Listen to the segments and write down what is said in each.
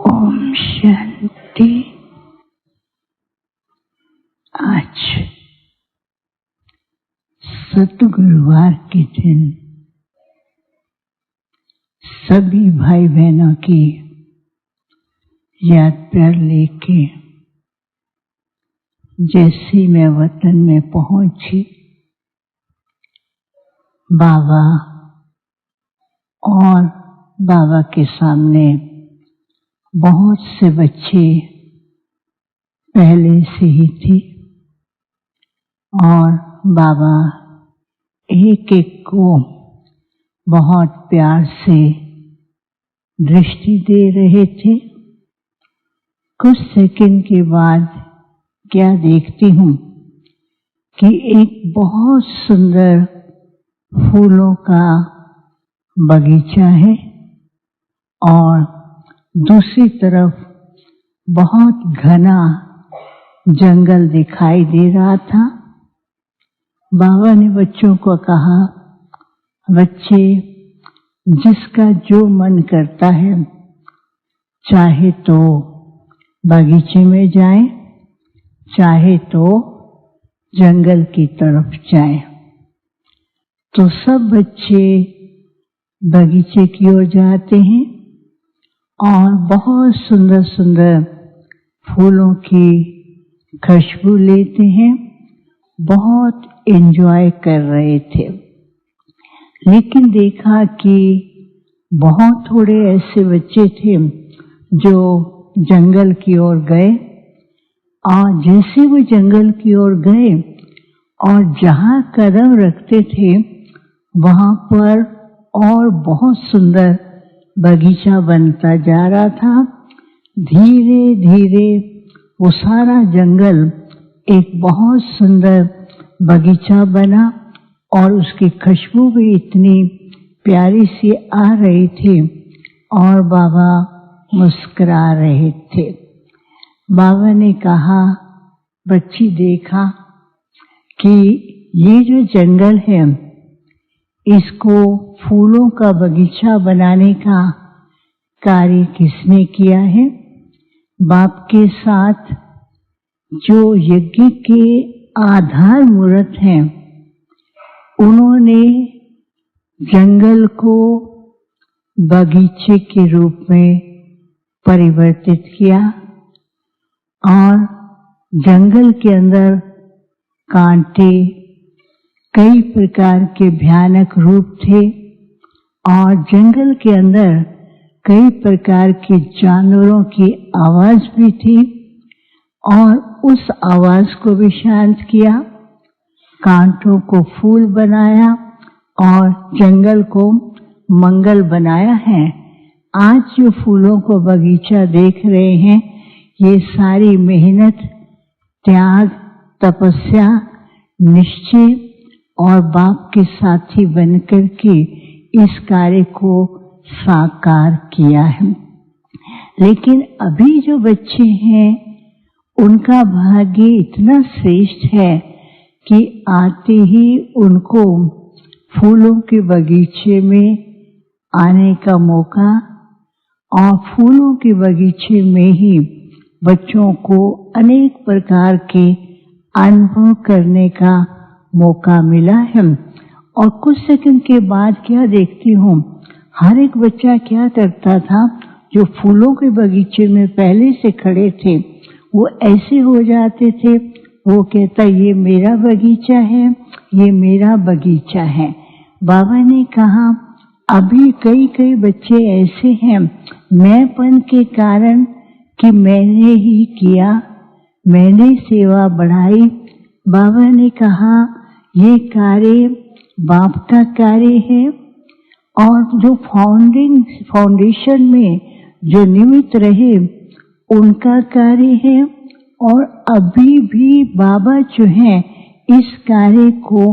ओम शांति। आज सतगुरुवार के दिन सभी भाई बहनों की याद प्यार लेके जैसे मैं वतन में पहुंची, बाबा और बाबा के सामने बहुत से बच्चे पहले से ही थी और बाबा एक एक को बहुत प्यार से दृष्टि दे रहे थे। कुछ सेकंड के बाद क्या देखती हूँ कि एक बहुत सुंदर फूलों का बगीचा है और दूसरी तरफ बहुत घना जंगल दिखाई दे रहा था। बाबा ने बच्चों को कहा, बच्चे जिसका जो मन करता है चाहे तो बगीचे में जाएं, चाहे तो जंगल की तरफ जाएं। तो सब बच्चे बगीचे की ओर जाते हैं और बहुत सुंदर सुंदर फूलों की खुशबू लेते हैं, बहुत एंजॉय कर रहे थे। लेकिन देखा कि बहुत थोड़े ऐसे बच्चे थे जो जंगल की ओर गए और जैसे वो जंगल की ओर गए और जहाँ कदम रखते थे वहाँ पर और बहुत सुंदर बगीचा बनता जा रहा था। धीरे धीरे वो सारा जंगल एक बहुत सुंदर बगीचा बना और उसकी खुशबू भी इतनी प्यारी सी आ रही थी और बाबा मुस्कुरा रहे थे। बाबा ने कहा, बच्ची देखा कि ये जो जंगल है इसको फूलों का बगीचा बनाने का कार्य किसने किया है? बाप के साथ जो यज्ञ के आधार मूर्त हैं उन्होंने जंगल को बगीचे के रूप में परिवर्तित किया और जंगल के अंदर कांटे, कई प्रकार के भयानक रूप थे और जंगल के अंदर कई प्रकार के जानवरों की आवाज भी थी और उस आवाज को भी शांत किया, कांटों को फूल बनाया और जंगल को मंगल बनाया है। आज जो फूलों को बगीचा देख रहे हैं ये सारी मेहनत, त्याग, तपस्या, निश्चय और बाप के साथी बनकर के इस कार्य को साकार किया है। लेकिन अभी जो बच्चे हैं उनका भाग्य इतना श्रेष्ठ है कि आते ही उनको फूलों के बगीचे में आने का मौका और फूलों के बगीचे में ही बच्चों को अनेक प्रकार के अनुभव करने का मौका मिला है। और कुछ सेकंड के बाद क्या देखती हूँ, हर एक बच्चा क्या करता था, जो फूलों के बगीचे में पहले से खड़े थे वो ऐसे हो जाते थे, वो कहता ये मेरा बगीचा है, ये मेरा बगीचा है। बाबा ने कहा अभी कई कई बच्चे ऐसे हैं, मैंपन के कारण कि मैंने ही किया, मैंने सेवा बढ़ाई। बाबा ने कहा ये कार्य बाप का कार्य है और जो फाउंडेशन में जो निमित्त रहे उनका कार्य है और अभी भी बाबा जो हैं इस कार्य को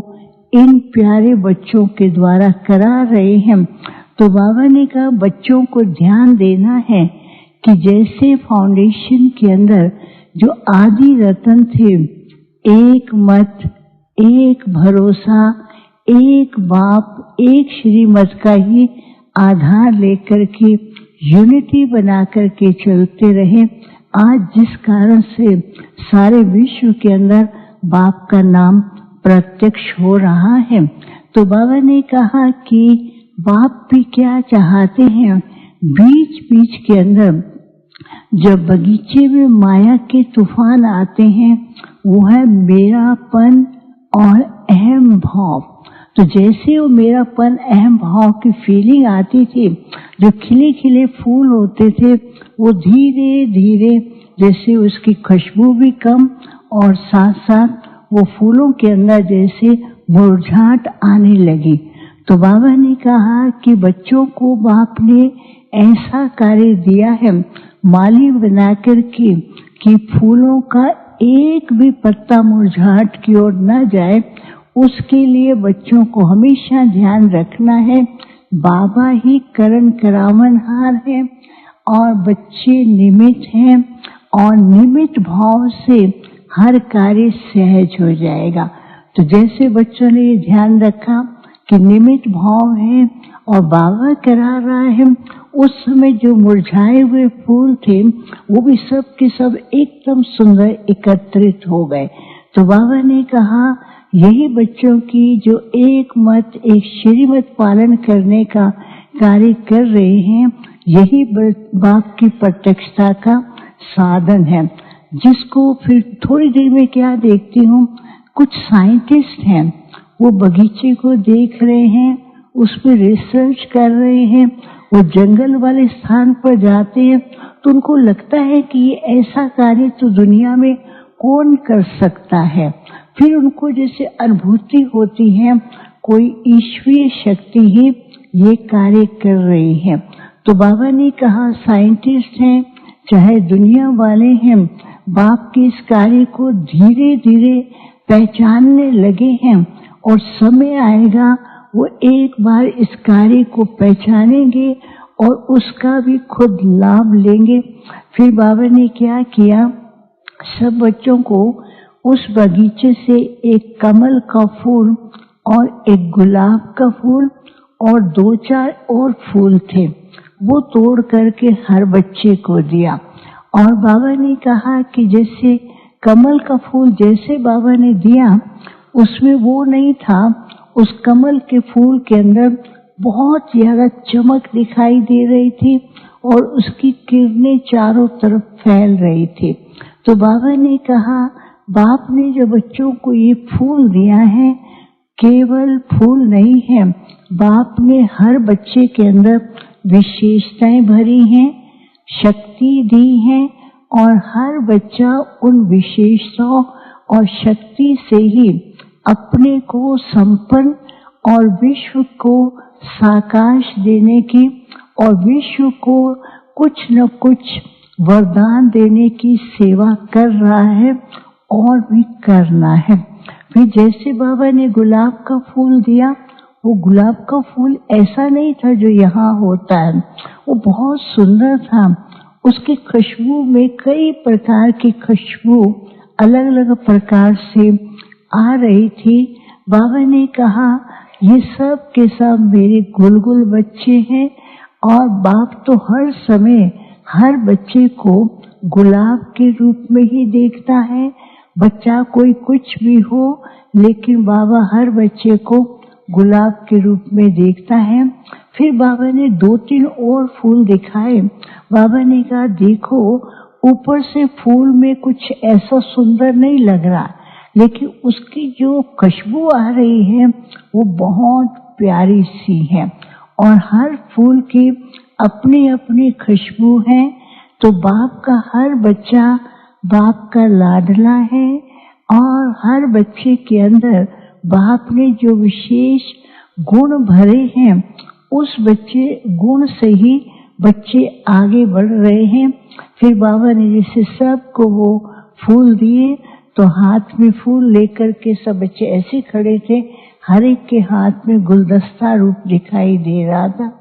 इन प्यारे बच्चों के द्वारा करा रहे हैं। तो बाबा ने कहा बच्चों को ध्यान देना है कि जैसे फाउंडेशन के अंदर जो आदि रतन थे, एक मत, एक भरोसा, एक बाप, एक श्रीमत का ही आधार लेकर के यूनिटी बना करके चलते रहे। आज जिस कारण से सारे विश्व के अंदर बाप का नाम प्रत्यक्ष हो रहा है, तो बाबा ने कहा कि बाप भी क्या चाहते हैं, बीच बीच के अंदर जब बगीचे में माया के तूफान आते हैं, वो है मेरापन और अहम भाव। तो जैसे वो मेरापन अहम भाव की फीलिंग आती थी, जो खिले खिले फूल होते थे वो धीरे धीरे जैसे उसकी खुशबू भी कम और साथ साथ वो फूलों के अंदर जैसे मुरझाहट आने लगी। तो बाबा ने कहा कि बच्चों को बाप ने ऐसा कार्य दिया है माली बनाकर के कि फूलों का एक भी पत्ता मुरझाहट की ओर न जाए। उसके लिए बच्चों को हमेशा ध्यान रखना है, बाबा ही करण करावनहार है और बच्चे निमित्त हैं, और निमित्त भाव से हर कार्य सहज हो जाएगा। तो जैसे बच्चों ने ये ध्यान रखा कि निमित्त भाव है और बाबा करा रहा है, उस समय जो मुरझाए हुए फूल थे वो भी सब के सब एकदम सुंदर एकत्रित हो गए। तो बाबा ने कहा यही बच्चों की जो एक मत एक श्रीमत पालन करने का कार्य कर रहे हैं, यही बाप की प्रत्यक्षता का साधन है। जिसको फिर थोड़ी देर में क्या देखती हूँ, कुछ साइंटिस्ट हैं वो बगीचे को देख रहे हैं, उस पर रिसर्च कर रहे हैं। वो जंगल वाले स्थान पर जाते हैं तो उनको लगता है कि ये ऐसा कार्य तो दुनिया में कौन कर सकता है। फिर उनको जैसे अनुभूति होती है कोई ईश्वरीय शक्ति ही ये कार्य कर रही है। तो बाबा ने कहा साइंटिस्ट हैं चाहे दुनिया वाले हैं, बाप के इस कार्य को धीरे धीरे पहचानने लगे हैं और समय आएगा वो एक बार इस कार्य को पहचानेंगे और उसका भी खुद लाभ लेंगे। फिर बाबा ने क्या किया, सब बच्चों को उस बगीचे से एक कमल का फूल और एक गुलाब का फूल और 2-4 और फूल थे वो तोड़ करके हर बच्चे को दिया। और बाबा ने कहा कि जैसे कमल का फूल जैसे बाबा ने दिया उसमें वो नहीं था, उस कमल के फूल के अंदर बहुत ज्यादा चमक दिखाई दे रही थी और उसकी किरणें चारों तरफ फैल रही थी। तो बाबा ने कहा बाप ने जो बच्चों को ये फूल दिया है केवल फूल नहीं है, बाप ने हर बच्चे के अंदर विशेषताएं भरी हैं, शक्ति दी है और हर बच्चा उन विशेषताओं और शक्ति से ही अपने को संपन्न और विश्व को साकाश देने की और विश्व को कुछ न कुछ वरदान देने की सेवा कर रहा है और भी करना है। फिर जैसे बाबा ने गुलाब का फूल दिया, वो गुलाब का फूल ऐसा नहीं था जो यहाँ होता है, वो बहुत सुंदर था। उसकी खुशबू में कई प्रकार की खुशबू अलग अलग प्रकार से आ रही थी। बाबा ने कहा ये सब के सब मेरे गुलगुल बच्चे हैं और बाप तो हर समय हर बच्चे को गुलाब के रूप में ही देखता है। बच्चा कोई कुछ भी हो लेकिन बाबा हर बच्चे को गुलाब के रूप में देखता है। फिर बाबा ने 2-3 और फूल दिखाए। बाबा ने कहा देखो ऊपर से फूल में कुछ ऐसा सुंदर नहीं लग रहा, लेकिन उसकी जो खुशबू आ रही है वो बहुत प्यारी सी है और हर फूल की अपनी अपनी खुशबू है। तो बाप का हर बच्चा बाप का लाडला है और हर बच्चे के अंदर बाप ने जो विशेष गुण भरे हैं उस बच्चे गुण से ही बच्चे आगे बढ़ रहे हैं। फिर बाबा ने जैसे सबको वो फूल दिए तो हाथ में फूल लेकर के सब बच्चे ऐसे खड़े थे, हर एक के हाथ में गुलदस्ता रूप दिखाई दे रहा था।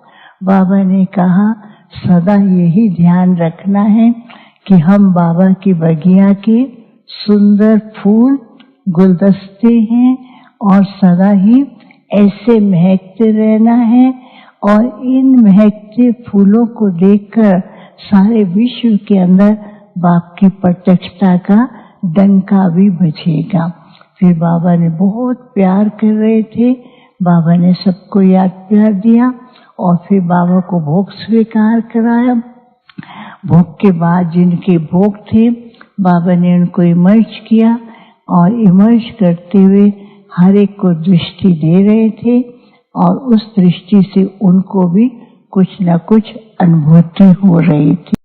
बाबा ने कहा सदा यही ध्यान रखना है कि हम बाबा की बगिया के सुंदर फूल गुलदस्ते हैं और सदा ही ऐसे महकते रहना है और इन महकते फूलों को देखकर सारे विश्व के अंदर बाप की प्रत्यक्षता का डंका भी बजेगा। फिर बाबा ने बहुत प्यार कर रहे थे, बाबा ने सबको याद प्यार दिया और फिर बाबा को भोग स्वीकार कराया। भोग के बाद जिनके भोग थे बाबा ने उनको इमर्ज किया और इमर्ज करते हुए हर एक को दृष्टि दे रहे थे और उस दृष्टि से उनको भी कुछ न कुछ अनुभूति हो रही थी।